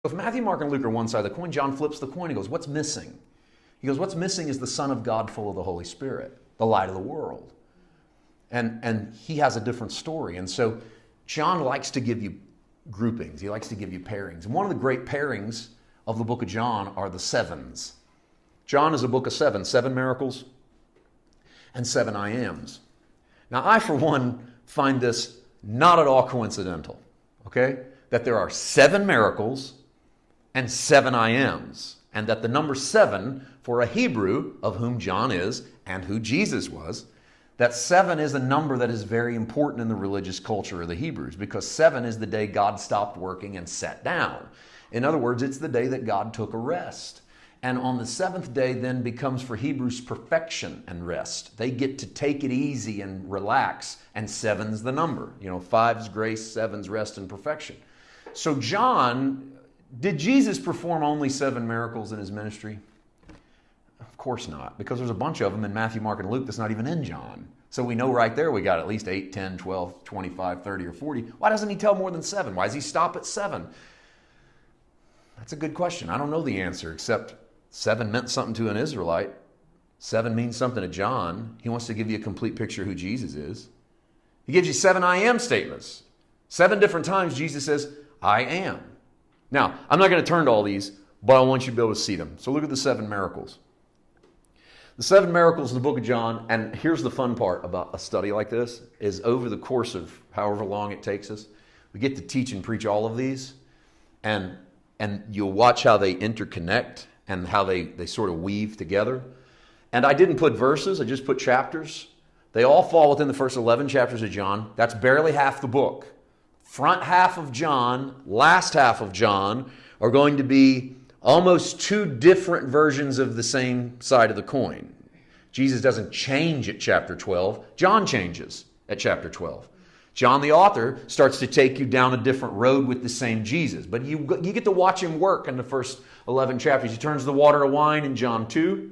If Matthew, Mark, and Luke are one side of the coin, John flips the coin and goes, what's missing? He goes, what's missing is the Son of God full of the Holy Spirit, the light of the world. And he has a different story. And so John likes to give you groupings. He likes to give you pairings. And one of the great pairings of the book of John are the sevens. John is a book of seven miracles and 7 I ams. Now, I, for one, find this not at all coincidental, okay? That there are 7 miracles and 7 I ams, and that the number 7 for a Hebrew, of whom John is and who Jesus was, that 7 is a number that is very important in the religious culture of the Hebrews, because 7 is the day God stopped working and sat down. In other words, it's the day that God took a rest. And on the 7th day then becomes for Hebrews perfection and rest. They get to take it easy and relax, and 7's the number. 5's grace, 7's rest and perfection. So John, did Jesus perform only 7 miracles in his ministry? Of course not, because there's a bunch of them in Matthew, Mark, and Luke that's not even in John. So we know right there we got at least 8, 10, 12, 25, 30, or 40. Why doesn't he tell more than 7? Why does he stop at 7? That's a good question. I don't know the answer, except 7 meant something to an Israelite. 7 means something to John. He wants to give you a complete picture of who Jesus is. He gives you 7 I am statements. 7 different times Jesus says, I am. Now, I'm not going to turn to all these, but I want you to be able to see them. So look at the 7 miracles. The 7 miracles in the book of John, and here's the fun part about a study like this, is over the course of however long it takes us, we get to teach and preach all of these, and you'll watch how they interconnect and how they sort of weave together. And I didn't put verses, I just put chapters. They all fall within the first 11 chapters of John. That's barely half the book. Front half of John, last half of John are going to be almost 2 different versions of the same side of the coin. Jesus doesn't change at chapter 12. John changes at chapter 12. John, the author, starts to take you down a different road with the same Jesus. But you get to watch him work in the first 11 chapters. He turns the water to wine in John 2.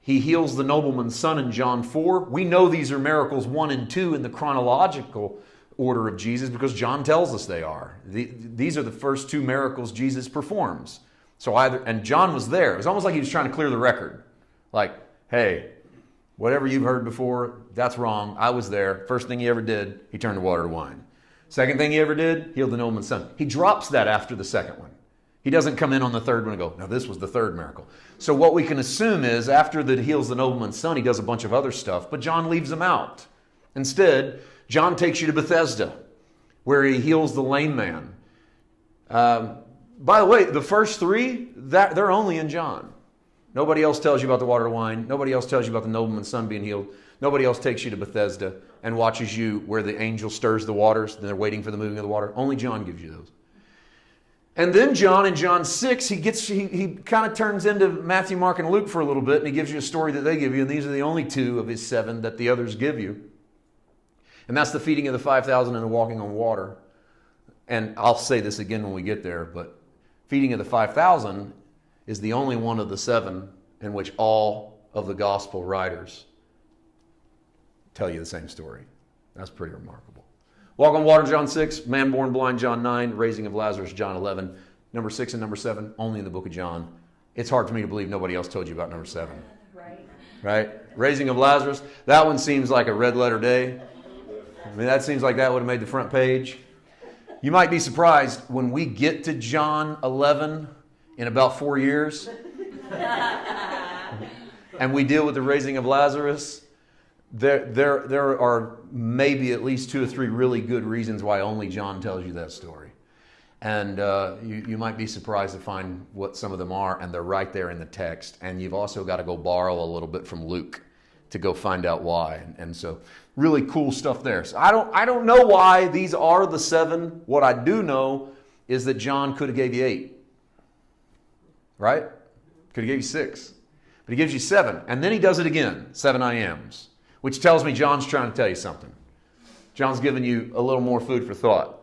He heals the nobleman's son in John 4. We know these are miracles 1 and 2 in the chronological order of Jesus because John tells us they are. These are the first 2 miracles Jesus performs. And John was there. It was almost like he was trying to clear the record. Like, hey, whatever you've heard before, that's wrong. I was there. First thing he ever did, he turned the water to wine. Second thing he ever did, healed the nobleman's son. He drops that after the second one. He doesn't come in on the third one and go, no, this was the 3rd miracle. So what we can assume is after that heals the nobleman's son, he does a bunch of other stuff, but John leaves them out. Instead, John takes you to Bethesda, where he heals the lame man. By the way, the first 3, they're only in John. Nobody else tells you about the water to wine. Nobody else tells you about the nobleman's son being healed. Nobody else takes you to Bethesda and watches you where the angel stirs the waters and they're waiting for the moving of the water. Only John gives you those. And then John, in John 6, he kind of turns into Matthew, Mark, and Luke for a little bit, and he gives you a story that they give you, and these are the only 2 of his 7 that the others give you. And that's the feeding of the 5,000 and the walking on water. And I'll say this again when we get there, but feeding of the 5,000 is the only one of the 7 in which all of the gospel writers tell you the same story. That's pretty remarkable. Walk on water, John 6. Man born blind, John 9. Raising of Lazarus, John 11. Number 6 and number 7, only in the book of John. It's hard for me to believe nobody else told you about number 7. Right? Raising of Lazarus. That one seems like a red letter day. I mean, that seems like that would have made the front page. You might be surprised when we get to John 11 in about 4 years and we deal with the raising of Lazarus, there are maybe at least 2 or 3 really good reasons why only John tells you that story. And you might be surprised to find what some of them are, and they're right there in the text. And you've also got to go borrow a little bit from Luke to go find out why. And so really cool stuff there. So I don't know why these are the 7. What I do know is that John could have gave you 8. Right? Could have gave you 6. But he gives you 7. And then he does it again, 7 I ams, which tells me John's trying to tell you something. John's giving you a little more food for thought.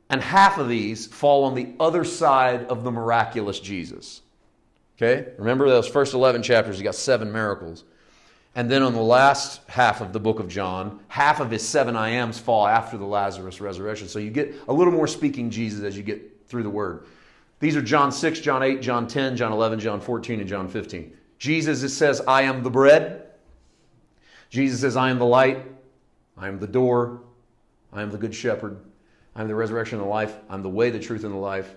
And half of these fall on the other side of the miraculous Jesus. Okay? Remember those first 11 chapters, you got 7 miracles. And then on the last half of the book of John, half of his 7 I ams fall after the Lazarus resurrection. So you get a little more speaking Jesus as you get through the word. These are John 6, John 8, John 10, John 11, John 14, and John 15. Jesus, it says, I am the bread. Jesus says, I am the light. I am the door. I am the good shepherd. I am the resurrection and the life. I'm the way, the truth, and the life.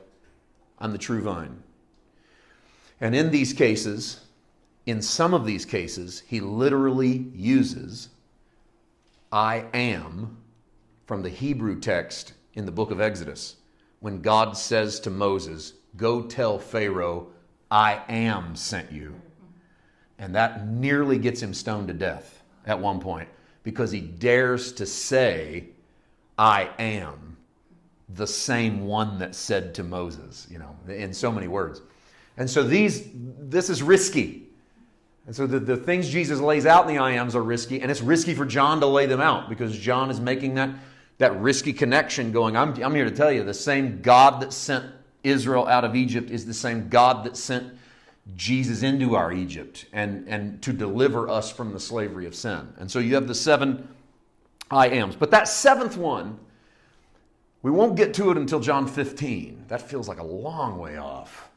I'm the true vine. And in these cases, in some of these cases, he literally uses I am from the Hebrew text in the book of Exodus, when God says to Moses, go tell Pharaoh, I am sent you. And that nearly gets him stoned to death at one point, because he dares to say, I am the same one that said to Moses, in so many words. And so this is risky. And so the things Jesus lays out in the I ams are risky, and it's risky for John to lay them out, because John is making that risky connection going, I'm here to tell you, the same God that sent Israel out of Egypt is the same God that sent Jesus into our Egypt and to deliver us from the slavery of sin. And so you have the 7 I ams. But that 7th one, we won't get to it until John 15. That feels like a long way off.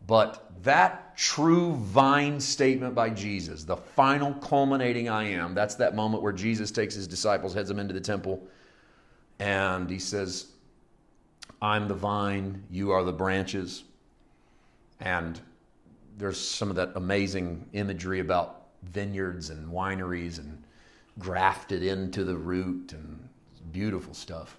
But that true vine statement by Jesus, the final culminating I am, that's that moment where Jesus takes his disciples, heads them into the temple, and he says, I'm the vine, you are the branches. And there's some of that amazing imagery about vineyards and wineries and grafted into the root and beautiful stuff.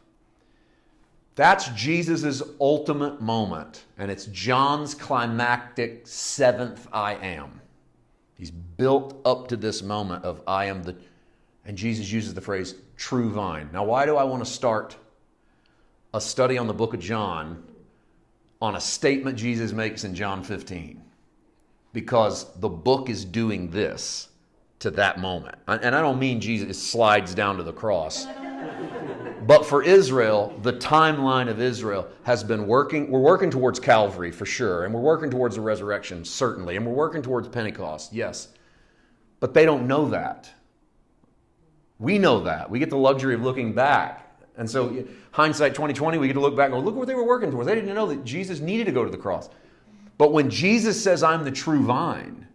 That's Jesus' ultimate moment, and it's John's climactic 7th I am. He's built up to this moment of I am the, and Jesus uses the phrase true vine. Now, why do I want to start a study on the book of John on a statement Jesus makes in John 15? Because the book is doing this to that moment. And I don't mean Jesus slides down to the cross. But for Israel, the timeline of Israel has been working. We're working towards Calvary for sure. And we're working towards the resurrection, certainly. And we're working towards Pentecost, yes. But they don't know that. We know that. We get the luxury of looking back. And so hindsight 2020, we get to look back and go, look what they were working towards. They didn't know that Jesus needed to go to the cross. But when Jesus says, I'm the true vine,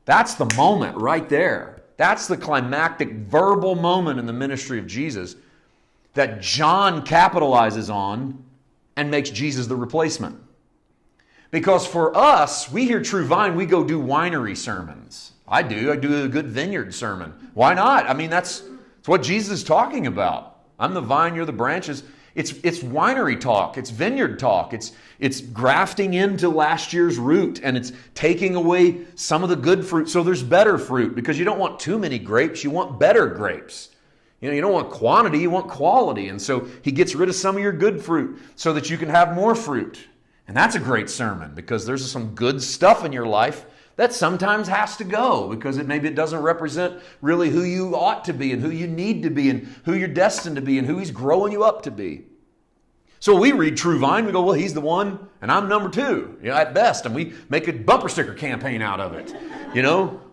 that's the moment right there. That's the climactic verbal moment in the ministry of Jesus that John capitalizes on and makes Jesus the replacement. Because for us, we hear true vine, we go do winery sermons. I do a good vineyard sermon. Why not? I mean, that's what Jesus is talking about. I'm the vine, you're the branches. It's winery talk. It's vineyard talk. It's grafting into last year's root, and it's taking away some of the good fruit so there's better fruit, because you don't want too many grapes. You want better grapes. You don't want quantity, you want quality. And so he gets rid of some of your good fruit so that you can have more fruit. And that's a great sermon, because there's some good stuff in your life that sometimes has to go, because maybe it doesn't represent really who you ought to be and who you need to be and who you're destined to be and who he's growing you up to be. So we read True Vine, we go, well, he's the one and I'm number 2, at best. And we make a bumper sticker campaign out of it.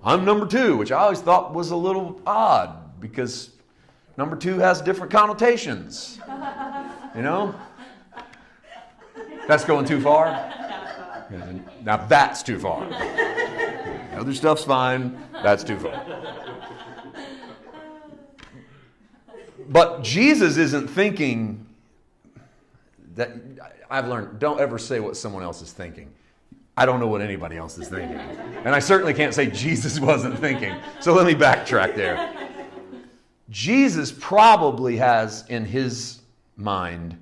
I'm number 2, which I always thought was a little odd, because number 2 has different connotations. That's going too far? Now that's too far. Other stuff's fine. That's too far. But Jesus isn't thinking that. I've learned, don't ever say what someone else is thinking. I don't know what anybody else is thinking. And I certainly can't say Jesus wasn't thinking. So let me backtrack there. Jesus probably has in his mind,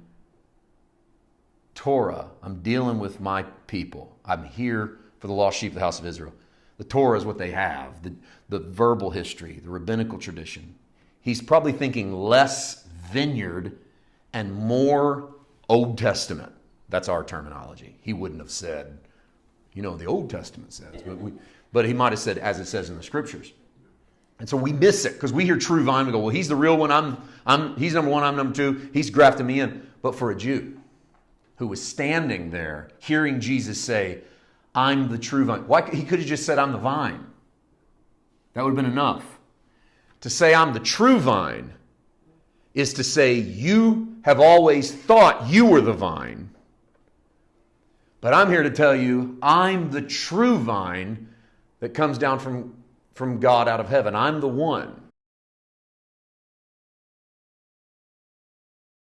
Torah, I'm dealing with my people. I'm here for the lost sheep of the house of Israel. The Torah is what they have, the verbal history, the rabbinical tradition. He's probably thinking less vineyard and more Old Testament. That's our terminology. He wouldn't have said, the Old Testament says. But he might have said, as it says in the Scriptures. And so we miss it, because we hear true vine, we go, well, he's the real one, he's number 1, I'm number 2, he's grafted me in. But for a Jew who was standing there hearing Jesus say, I'm the true vine. He could have just said, I'm the vine. That would have been enough. To say I'm the true vine is to say you have always thought you were the vine, But I'm here to tell you, I'm the true vine that comes down from God out of heaven. I'm the one.